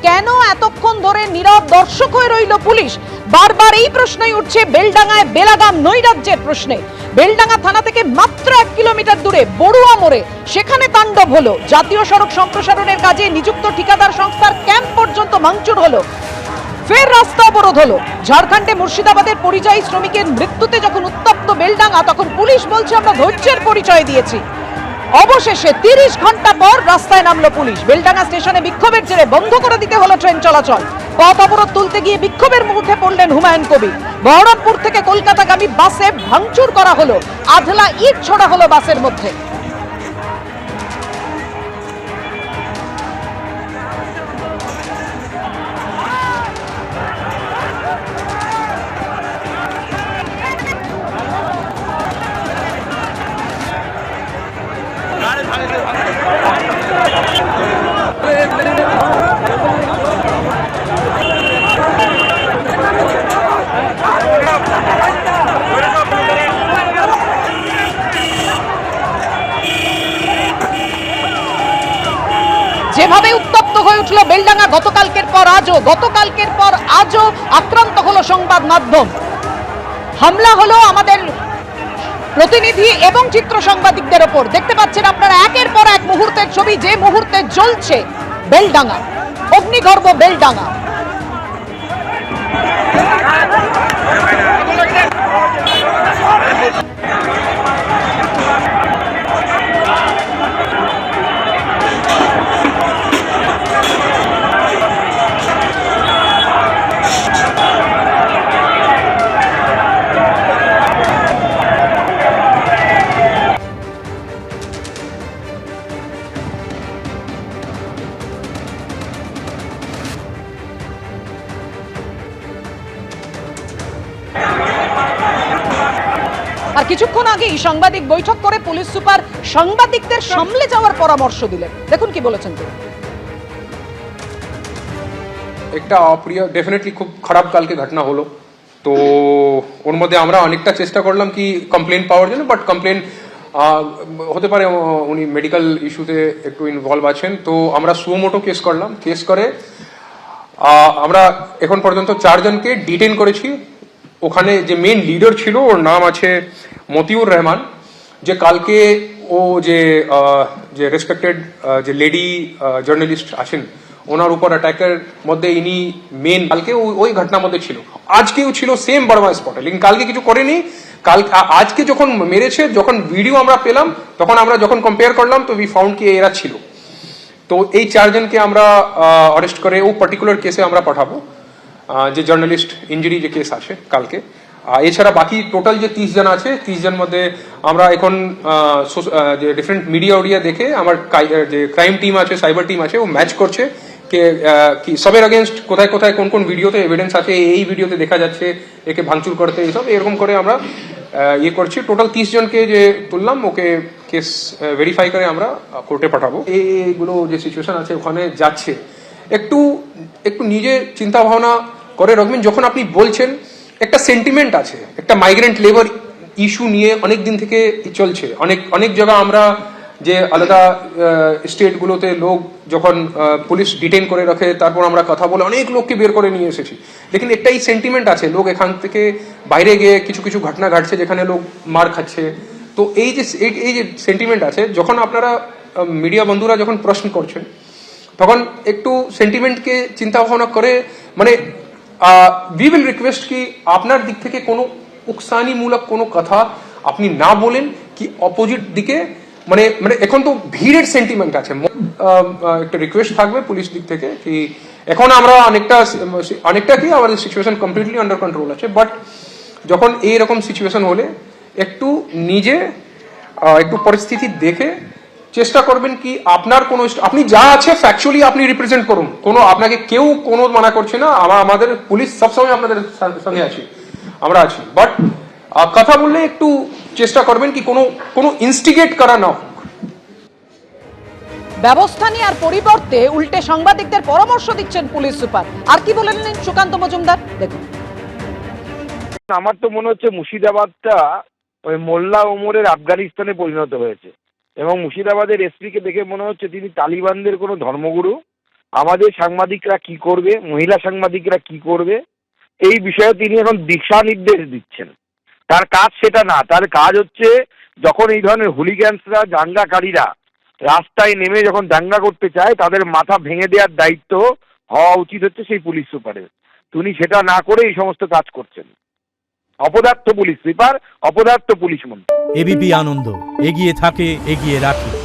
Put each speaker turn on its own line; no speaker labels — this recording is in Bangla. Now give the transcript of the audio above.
কেন এতক্ষণ ধরে নীরব দর্শক হয়ে রইল পুলিশ? বারবার এই প্রশ্নই উঠছে বেলডাঙ্গায় বেলাগাম নৈরাজ্যের প্রশ্নে। বেলডাঙ্গা থানা থেকে মাত্র 1 কিলোমিটার দূরে বড়ুয়া মোড়ে সেখানে তাণ্ডব হলো। জাতীয় সড়ক সম্প্রসারণের কাজে নিযুক্ত ঠিকাদার সংস্থার ক্যাম্প পর্যন্ত ভাঙচুর হলো। ফের রাস্তা অবরোধ হলো। ঝাড়খণ্ডে মুর্শিদাবাদের পরিযায়ী শ্রমিকের মৃত্যুতে যখন উত্তপ্ত বেলডাঙ্গা, তখন পুলিশ বলছে আমরা ধৈর্যের পরিচয় দিয়েছি। অবশেষে 30 ঘন্টা পর রাস্তায় নামলো পুলিশ। বেলডাঙ্গা স্টেশনে বিক্ষোভের জেরে বন্ধ করে দিতে হলো ট্রেন চলাচল। পথ অবরোধ তুলতে গিয়ে বিক্ষোভের মুখে পড়লেন হুমায়ুন কবির। বহরমপুর থেকে কলকাতাগামী বাসে ভাঙচুর করা হলো, আধলা ইট ছোড়া হলো বাসের মধ্যে। যেভাবে উত্তপ্ত হয়ে উঠল বেলডাঙ্গা গতকালকের পর আজও আক্রান্ত হলো সংবাদ মাধ্যম। হামলা হলো আমাদের প্রতিনিধি এবং চিত্র সাংবাদিকদের ওপর। দেখতে পাচ্ছেন আপনারা একের পর এক মুহূর্তের ছবি, যে মুহূর্তে জ্বলছে বেলডাঙ্গা, অগ্নিগর্ভ বেলডাঙ্গা। আর কিছুক্ষণ আগেই সাংবাদিক বৈঠক করে পুলিশ সুপার সাংবাদিকদের সামলে যাওয়ার পরামর্শ দিলেন। দেখুন কি বলেছেন তিনি।
একটা অপ্রিয়, ডেফিনেটলি খুব খারাপ কালকে ঘটনা হলো। তো ওর মধ্যে আমরা অনেকটা চেষ্টা করলাম কি কমপ্লেন পাওয়ার জন্য, বাট কমপ্লেন হতে পারে উনি মেডিকেল ইস্যুতে একটু ইনভলভ আছেন। তো আমরা সুমোটো কেস করলাম। কেস করে আমরা এখন পর্যন্ত 4 জনকে ডিটেইন করেছি। ওখানে যে মেন লিডার ছিল, ওর নাম আছে মতিউর রহমান, যে কালকে ও যে রেসপেক্টেড যে লেডি জার্নালিস্ট আছেন, ওনার উপর অ্যাটাকের মধ্যে ইনি মেন। কালকে ওই ঘটনার মধ্যে ছিল, আজকেও ছিল সেম বড়মা স্পটে, লেকিন কালকে কিছু করেনি। আজকে যখন মেরেছে, যখন ভিডিও আমরা পেলাম, তখন আমরা যখন কম্পেয়ার করলাম, তো উই ফাউন্ড কি এরা ছিল। তো এই 4 জনকে আমরা অ্যারেস্ট করে ও পার্টিকুলার কেসে আমরা পাঠাবো, যে জার্নালিস্ট ইঞ্জুরি যে কেস আছে কালকে। এছাড়া বাকি টোটাল যে 30 জন আছে, 30 জন মধ্যে আমরা এখন যে ডিফারেন্ট মিডিয়া দেখে আমার যে ক্রাইম টিম আছে, সাইবার টিম আছে, ও ম্যাচ করছে কি সবের अगेंस्ट কোথায় কোথায় কোন কোন ভিডিওতে এভিডেন্স আছে, এই ভিডিওতে দেখা যাচ্ছে একে ভাঙচুর করতে, এইসব এরকম করে আমরা ইয়ে করছি। টোটাল 30 জনকে যে তুললাম, ওকে কেস ভেরিফাই করে আমরা কোর্টে পাঠাবো। এইগুলো যে সিচুয়েশন আছে ওখানে যাচ্ছে, একটু নিজে চিন্তা ভাবনা করে রাখবেন। যখন আপনি বলছেন, একটা সেন্টিমেন্ট আছে, একটা মাইগ্রেন্ট লেবার ইস্যু নিয়ে অনেক দিন থেকে চলছে। অনেক জায়গা আমরা যে আলাদা স্টেটগুলোতে লোক যখন পুলিশ ডিটেইন করে রাখে, তারপর আমরা কথা বলে অনেক লোককে বের করে নিয়ে এসেছি। লেকিন একটাই সেন্টিমেন্ট আছে, লোক এখান থেকে বাইরে গিয়ে কিছু ঘটনা ঘটছে যেখানে লোক মার খাচ্ছে। তো এই যে সেন্টিমেন্ট আছে, যখন আপনারা মিডিয়া বন্ধুরা যখন প্রশ্ন করছেন, তখন একটু সেন্টিমেন্টকে চিন্তা ভাবনা করে, মানে উই উইল রিকোয়েস্ট কি আপনার দিক থেকে কোনো উকসানিমূলক কোনো কথা আপনি না বলেন, কি অপোজিট দিকে মানে এখন তো ভিড়ের সেন্টিমেন্ট আছে। একটা রিকোয়েস্ট থাকবে পুলিশ দিক থেকে কি এখন আমরা অনেকটা কি আমাদের সিচুয়েশন কমপ্লিটলি আন্ডার কন্ট্রোল আছে, বাট যখন এইরকম সিচুয়েশন হলে একটু নিজে একটু পরিস্থিতি দেখে চেষ্টা করবেন কি আপনার কোনো, আপনি যা আছে ফ্যাকচুয়ালি আপনি রিপ্রেজেন্ট করুন। কোনো আপনাকে কেউ কোনো মানা করছে না, আমাদের পুলিশ সবসময় আপনাদের সঙ্গে আছি, আমরা আছি। বাট কথা বললে একটু চেষ্টা করবেন কি কোনো ইনস্টিগেট করা না হোক।
ব্যবস্থা নিয়ে আর পরিবর্তে উল্টে সাংবাদিকদের পরামর্শ দিচ্ছেন পুলিশ সুপার। আর কি বলেন সুকান্ত মজুমদার, দেখুন।
আমার তো মনে হচ্ছে মুর্শিদাবাদটা ওই মোল্লা ওমরের আফগানিস্তানে পরিণত হয়েছে, এবং মুর্শিদাবাদের এসপিকে দেখে মনে হচ্ছে তিনি তালিবানদের কোনো ধর্মগুরু আমাদের সাংবাদিকরা কি করবে, মহিলা সাংবাদিকরা কি করবে, এই বিষয়ে তিনি এখন দিশা নির্দেশ দিচ্ছেন। তার কাজ সেটা না, তার কাজ হচ্ছে যখন এই ধরনের হুলিগ্যান্সরা, দাঙ্গাকারীরা রাস্তায় নেমে যখন দাঙ্গা করতে চায় তাদের মাথা ভেঙে দেওয়ার দায়িত্ব হওয়া উচিত হচ্ছে সেই পুলিশ সুপারের। তিনি সেটা না করে এই সমস্ত কাজ করছেন। অপদার্থ পুলিশ সুপার, অপদার্থ পুলিশ মন্ত্রী।
এবিপি আনন্দ এগিয়ে থাকে, এগিয়ে রাখে।